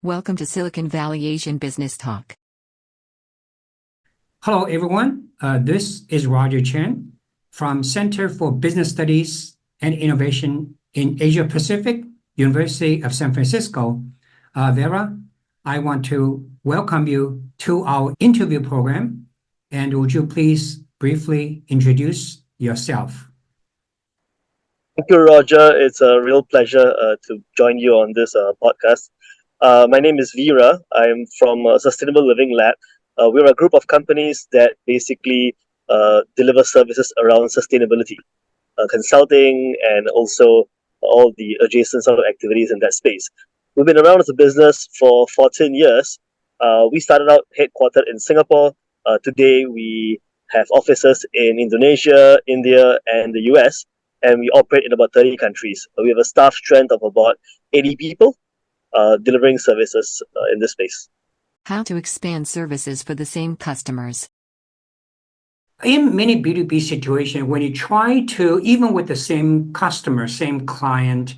Welcome to Silicon Valley Asian Business Talk. Hello, everyone. This is Roger Chen from Center for Business Studies and Innovation in Asia Pacific, University of San Francisco. Vera, I want to welcome you to our interview program. And would you please briefly introduce yourself? Thank you, Roger. It's a real pleasure to join you on this podcast. My name is Veera. I'm from Sustainable Living Lab. We're a group of companies that basically deliver services around sustainability, consulting, and also all the adjacent sort of activities in that space. We've been around as a business for 14 years. We started out headquartered in Singapore. Today, we have offices in Indonesia, India, and the US, and we operate in about 30 countries. We have a staff strength of about 80 people delivering services in this space. How to expand services for the same customers. In many B2B situations, when you try to, even with the same customer, same client,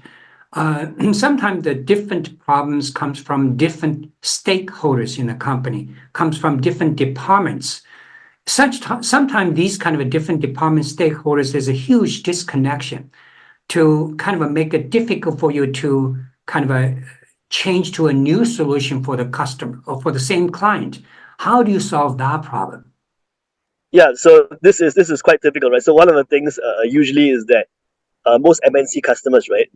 sometimes the different problems comes from different stakeholders in the company, comes from different departments. Sometimes these kind of different department stakeholders, there's a huge disconnection to kind of make it difficult for you to kind of change to a new solution for the customer or for the same client. How do you solve that problem? Yeah, so this is quite typical, right? So one of the things usually is that most MNC customers, right,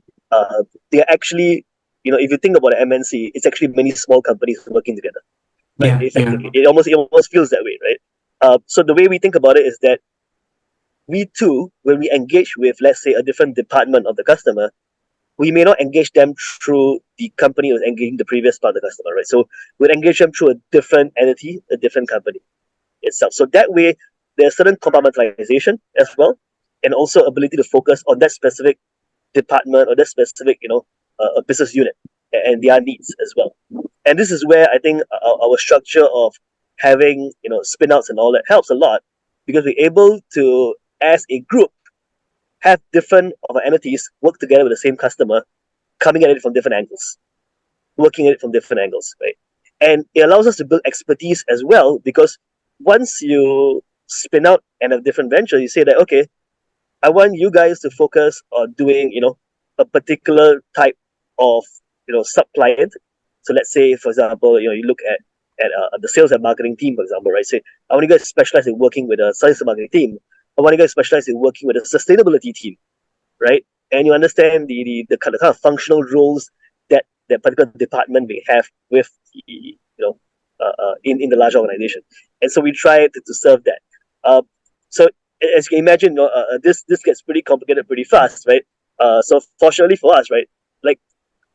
they're actually, if you think about an MNC, it's actually many small companies working together, right? Effectively, it almost feels that way, right? So the way we think about it is that we too, when we engage with, let's say, a different department of the customer, we may not engage them through the company who was engaging the previous part of the customer, right? So we'd engage them through a different entity, a different company itself. So that way, there's certain compartmentalization as well, and also ability to focus on that specific department or that specific, a business unit and their needs as well. And this is where I think our structure of having, spin-outs and all that helps a lot, because we're able to, as a group, have different of our entities work together with the same customer, coming at it from different angles, working at it from different angles, right? And it allows us to build expertise as well, because once you spin out and have different venture, you say that, okay, I want you guys to focus on doing, a particular type of, sub-client. So let's say, for example, you look at the sales and marketing team, for example, right? Say, I want you guys to specialize in working with a sales and marketing team. I want you guys to specialize in working with a sustainability team, right? And you understand the kind of functional roles that particular department may have with in the large organization. And so we try to serve that. So as you can imagine, this gets pretty complicated pretty fast, right? So fortunately for us, right, like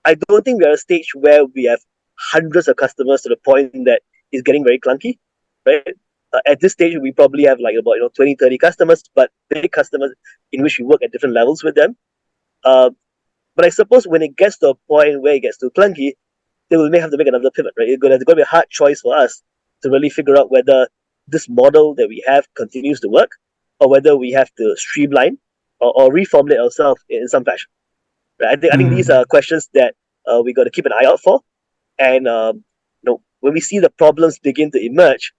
I don't think we're at a stage where we have hundreds of customers to the point that it's getting very clunky, right? At this stage, we probably have like about 20, 30 customers, but big customers in which we work at different levels with them. But I suppose when it gets to a point where it gets too clunky, then we may have to make another pivot, right? It's going to be a hard choice for us to really figure out whether this model that we have continues to work, or whether we have to streamline or reformulate ourselves in some fashion. Right? I think these are questions that we got to keep an eye out for. And when we see the problems begin to emerge,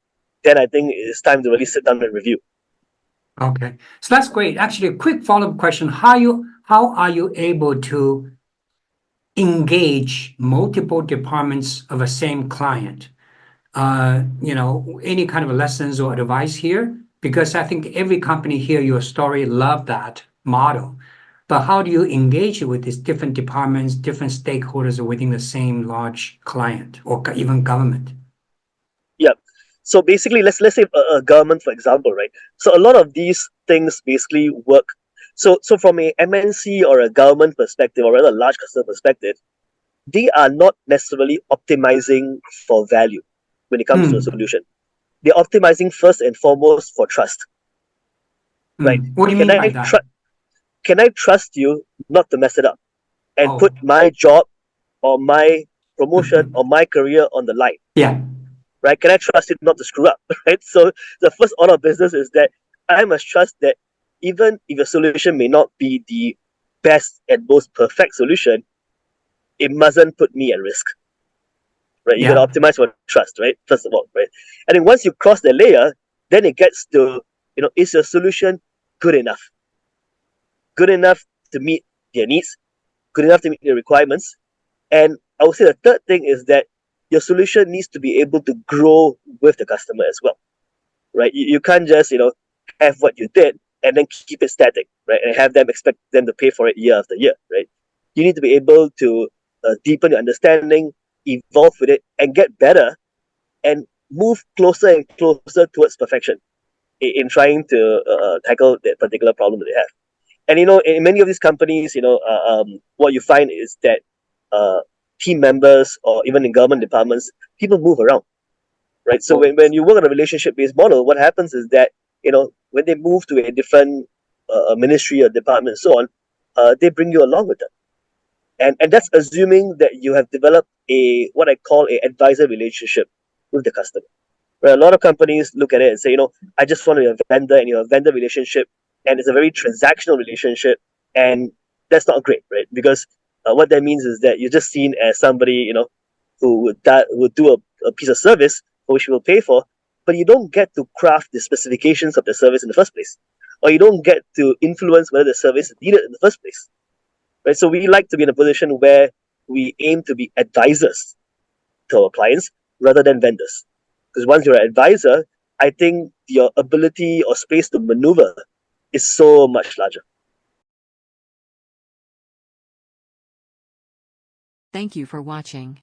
then I think it's time to really sit down and review. Okay, so that's great. Actually, a quick follow-up question: How are you able to engage multiple departments of a same client? Any kind of lessons or advice here? Because I think every company hear your story, love that model. But how do you engage with these different departments, different stakeholders within the same large client or even government? Yeah. So basically, let's say a government, for example, right? So a lot of these things basically work. So from a MNC or a government perspective, or rather a large customer perspective, they are not necessarily optimizing for value when it comes to a solution. They're optimizing first and foremost for trust. Right? What do you mean by that? Can I trust you not to mess it up and put my job or my promotion or my career on the line? Yeah. Right? Can I trust you not to screw up? Right? So the first order of business is that I must trust that even if your solution may not be the best and most perfect solution, it mustn't put me at risk. right? You Yeah. got to optimize for trust, right? First of all, right? And then once you cross the layer, then it gets to, is your solution good enough? Good enough to meet their needs, good enough to meet their requirements. And I would say the third thing is that your solution needs to be able to grow with the customer as well, right? You can't just, have what you did and then keep it static, right? And have them expect them to pay for it year after year, right? You need to be able to deepen your understanding, evolve with it, and get better and move closer and closer towards perfection in trying to tackle that particular problem that they have. And in many of these companies, what you find is that uh, team members or even in government departments, people move around, right? So when you work on a relationship-based model, what happens is that when they move to a different ministry or department and so on, they bring you along with them, and that's assuming that you have developed a what I call a advisor relationship with the customer. Where a lot of companies look at it and say, I just want to be a vendor, and you're a vendor relationship, and it's a very transactional relationship, and that's not great, right? Because what that means is that you're just seen as somebody, who would do a piece of service for which you will pay for, but you don't get to craft the specifications of the service in the first place, or you don't get to influence whether the service is needed in the first place, right? So we like to be in a position where we aim to be advisors to our clients rather than vendors. Because once you're an advisor, I think your ability or space to maneuver is so much larger. Thank you for watching.